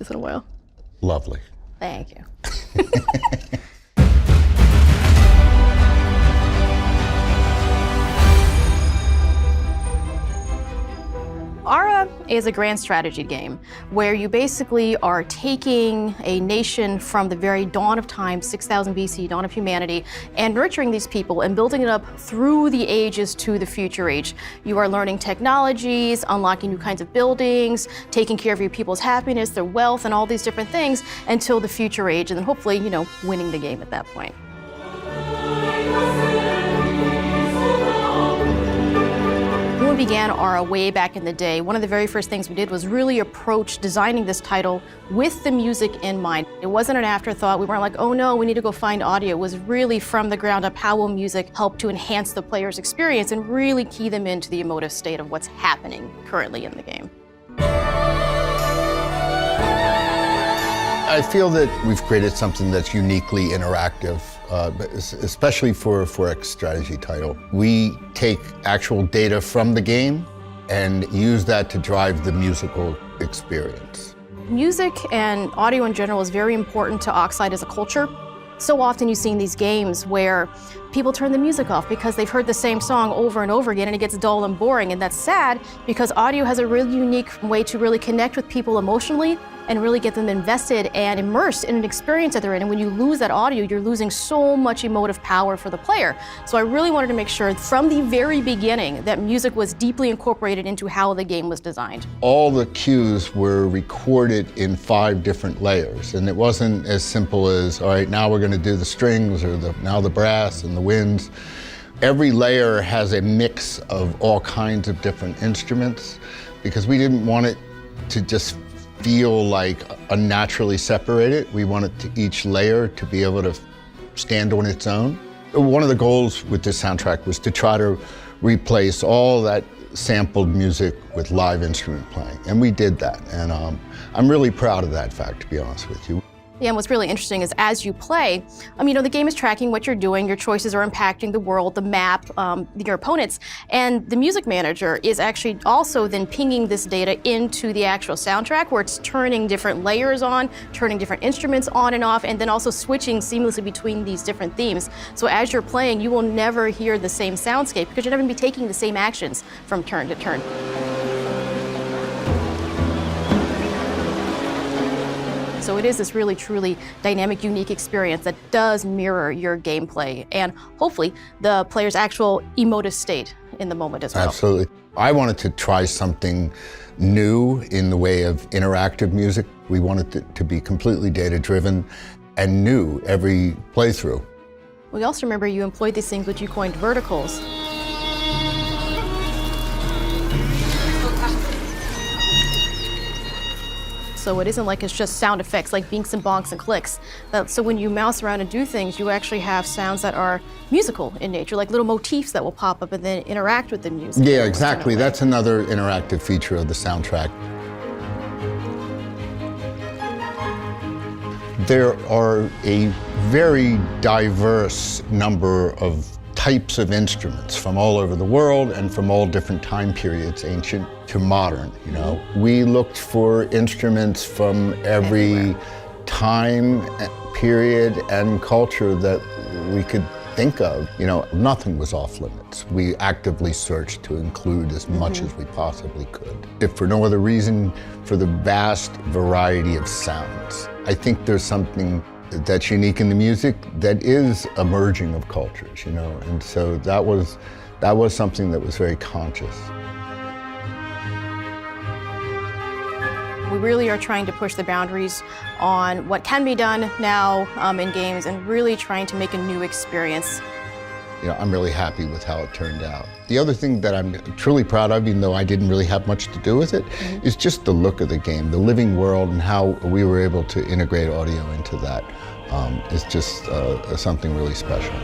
this in a while. Lovely. Thank you. Ara is a grand strategy game where you basically are taking a nation from the very dawn of time, 6000 BC, dawn of humanity, and nurturing these people and building it up through the ages to the future age. You are learning technologies, unlocking new kinds of buildings, taking care of your people's happiness, their wealth, and all these different things until the future age, and then hopefully, winning the game at that point. When we began Ara way back in the day, one of the very first things we did was really approach designing this title with the music in mind. It wasn't an afterthought. We weren't like, oh no, we need to go find audio. It was really from the ground up, how will music help to enhance the player's experience and really key them into the emotive state of what's happening currently in the game. I feel that we've created something that's uniquely interactive, especially for a 4X strategy title. We take actual data from the game and use that to drive the musical experience. Music and audio in general is very important to Oxide as a culture. So often you see in these games where people turn the music off because they've heard the same song over and over again and it gets dull and boring, and that's sad because audio has a really unique way to really connect with people emotionally and really get them invested and immersed in an experience that they're in. And when you lose that audio, you're losing so much emotive power for the player. So I really wanted to make sure from the very beginning that music was deeply incorporated into how the game was designed. All the cues were recorded in 5 different layers, and it wasn't as simple as, all right, now we're going to do the strings or now the brass and the winds. Every layer has a mix of all kinds of different instruments because we didn't want it to just feel like unnaturally separated. We wanted each layer to be able to stand on its own. One of the goals with this soundtrack was to try to replace all that sampled music with live instrument playing, and we did that. And I'm really proud of that fact, to be honest with you. Yeah, and what's really interesting is as you play, the game is tracking what you're doing, your choices are impacting the world, the map, your opponents, and the music manager is actually also then pinging this data into the actual soundtrack where it's turning different layers on, turning different instruments on and off, and then also switching seamlessly between these different themes. So as you're playing, you will never hear the same soundscape because you're never going to be taking the same actions from turn to turn. So it is this really, truly dynamic, unique experience that does mirror your gameplay and hopefully the player's actual emotive state in the moment as well. Absolutely. I wanted to try something new in the way of interactive music. We wanted it to be completely data-driven and new every playthrough. We also remember you employed these things which you coined verticals. So it isn't like it's just sound effects like binks and bonks and clicks. So when you mouse around and do things, you actually have sounds that are musical in nature, like little motifs that will pop up and then interact with the music. Yeah, exactly. That's another interactive feature of the soundtrack. There are a very diverse number of types of instruments from all over the world and from all different time periods, ancient to modern, We looked for instruments from every time, period, and culture that we could think of. Nothing was off limits. We actively searched to include as much as we possibly could. If for no other reason, for the vast variety of sounds. I think there's something that's unique in the music that is a merging of cultures, and so that was something that was very conscious. We really are trying to push the boundaries on what can be done now in games and really trying to make a new experience. I'm really happy with how it turned out. The other thing that I'm truly proud of, even though I didn't really have much to do with it, is just the look of the game, the living world, and how we were able to integrate audio into that. It's just something really special.